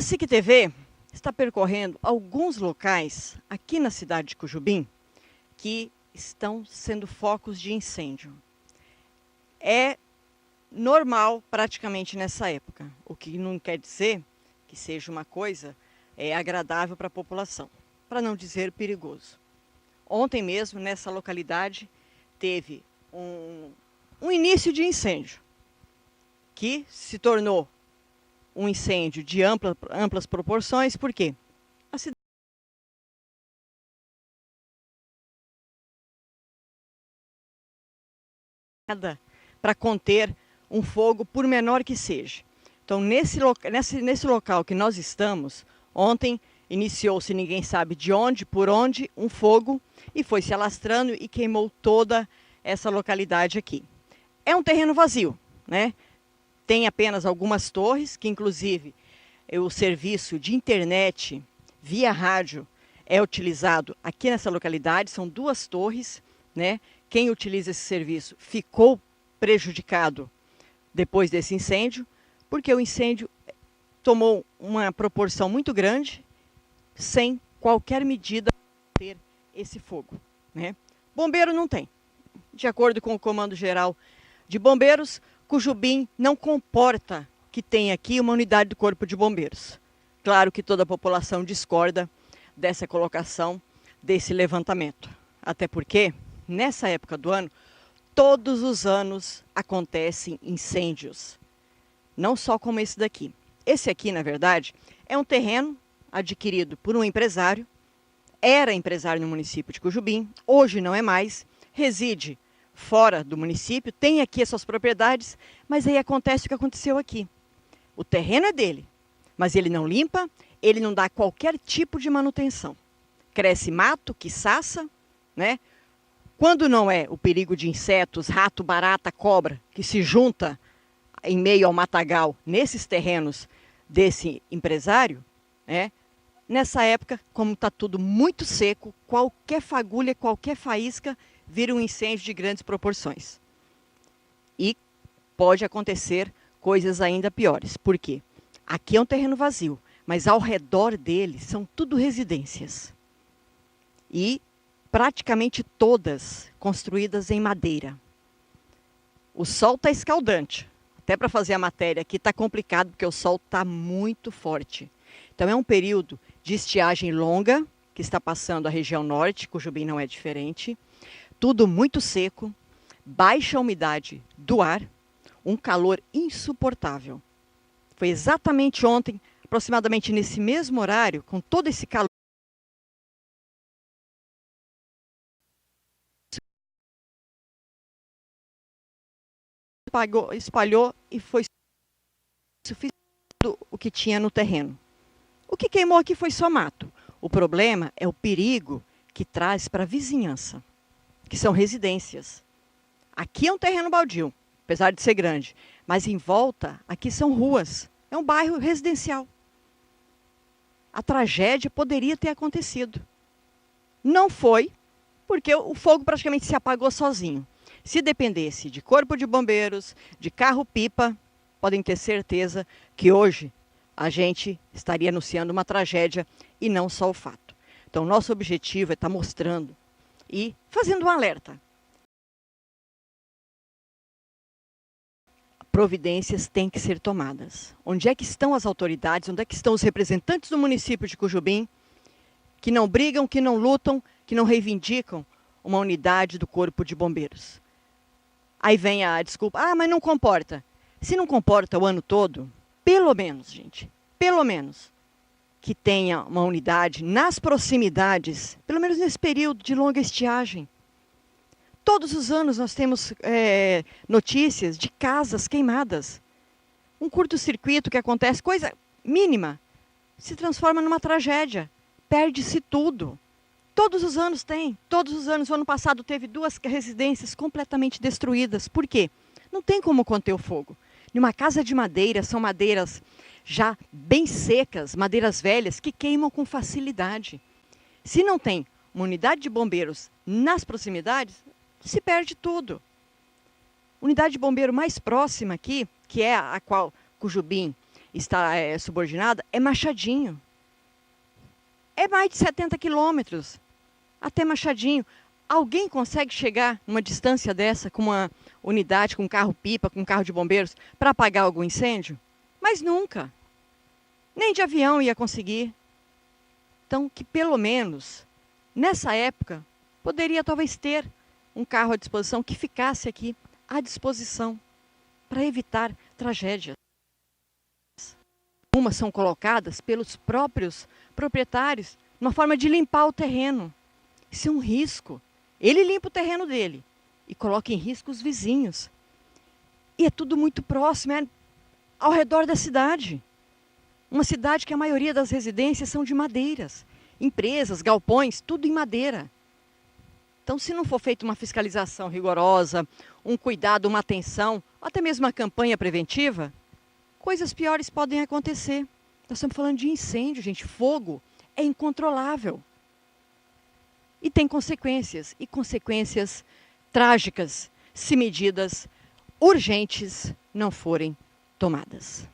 a SIC TV está percorrendo alguns locais aqui na cidade de Cujubim que estão sendo focos de incêndio. É normal praticamente nessa época, o que não quer dizer que seja uma coisa agradável para a população, para não dizer perigoso. Ontem mesmo, nessa localidade, teve um início de incêndio, que se tornou um incêndio de amplas proporções. Por quê? A cidade para conter um fogo, por menor que seja. Então, nesse local que nós estamos, ontem iniciou-se, ninguém sabe de onde, por onde, um fogo e foi se alastrando e queimou toda essa localidade aqui. É um terreno vazio, né? Tem apenas algumas torres, que inclusive o serviço de internet via rádio é utilizado aqui nessa localidade, são 2 torres, né? Quem utiliza esse serviço ficou prejudicado depois desse incêndio, porque o incêndio tomou uma proporção muito grande, sem qualquer medida para ter esse fogo, né? Bombeiro não tem. De acordo com o Comando Geral de Bombeiros, Cujubim não comporta que tenha aqui uma unidade do Corpo de Bombeiros. Claro que toda a população discorda dessa colocação, desse levantamento. Até porque, nessa época do ano, todos os anos acontecem incêndios. Não só como esse daqui. Esse aqui, na verdade, é um terreno adquirido por um empresário. Era empresário no município de Cujubim, hoje não é mais, reside fora do município, tem aqui as suas propriedades, mas aí acontece o que aconteceu aqui. O terreno é dele, mas ele não limpa, ele não dá qualquer tipo de manutenção. Cresce mato, quiçaça, né? Quando não é o perigo de insetos, rato, barata, cobra, que se junta em meio ao matagal nesses terrenos desse empresário, né? Nessa época, como está tudo muito seco, qualquer fagulha, qualquer faísca vira um incêndio de grandes proporções. E pode acontecer coisas ainda piores. Por quê? Aqui é um terreno vazio, mas ao redor dele são tudo residências. E praticamente todas construídas em madeira. O sol está escaldante. Até para fazer a matéria aqui está complicado, porque o sol está muito forte. Então é um período de estiagem longa, que está passando a região norte, Cujubim não é diferente. Tudo muito seco, baixa umidade do ar, um calor insuportável. Foi exatamente ontem, aproximadamente nesse mesmo horário, com todo esse calor, espalhou e foi suficiente o que tinha no terreno. O que queimou aqui foi só mato. O problema é o perigo que traz para a vizinhança, que são residências. Aqui é um terreno baldio, apesar de ser grande, mas em volta, aqui são ruas. É um bairro residencial. A tragédia poderia ter acontecido. Não foi, porque o fogo praticamente se apagou sozinho. Se dependesse de corpo de bombeiros, de carro-pipa, podem ter certeza que hoje a gente estaria anunciando uma tragédia e não só o fato. Então, nosso objetivo é estar mostrando e fazendo um alerta. Providências têm que ser tomadas. Onde é que estão as autoridades? Onde é que estão os representantes do município de Cujubim que não brigam, que não lutam, que não reivindicam uma unidade do Corpo de Bombeiros? Aí vem a desculpa, mas não comporta. Se não comporta o ano todo, pelo menos, gente, pelo menos, que tenha uma unidade nas proximidades, pelo menos nesse período de longa estiagem. Todos os anos nós temos notícias de casas queimadas. Um curto-circuito que acontece, coisa mínima, se transforma numa tragédia. Perde-se tudo. Todos os anos tem. Todos os anos. O ano passado teve 2 residências completamente destruídas. Por quê? Não tem como conter o fogo. Numa casa de madeira, são madeiras já bem secas, madeiras velhas, que queimam com facilidade. Se não tem uma unidade de bombeiros nas proximidades, se perde tudo. Unidade de bombeiro mais próxima aqui, que é a qual Cujubim está subordinada é Machadinho. É mais de 70 quilômetros até Machadinho. Alguém consegue chegar numa distância dessa com uma unidade, com um carro-pipa, com um carro de bombeiros, para apagar algum incêndio? Mas nunca. Nem de avião ia conseguir. Então, que pelo menos, nessa época, poderia talvez ter um carro à disposição que ficasse aqui à disposição para evitar tragédias. Umas são colocadas pelos próprios proprietários, uma forma de limpar o terreno. Isso é um risco. Ele limpa o terreno dele e coloca em risco os vizinhos. E é tudo muito próximo, é ao redor da cidade. Uma cidade que a maioria das residências são de madeiras. Empresas, galpões, tudo em madeira. Então, se não for feita uma fiscalização rigorosa, um cuidado, uma atenção, até mesmo uma campanha preventiva, coisas piores podem acontecer. Nós estamos falando de incêndio, gente. Fogo é incontrolável. E tem consequências. E consequências trágicas se medidas urgentes não forem tomadas.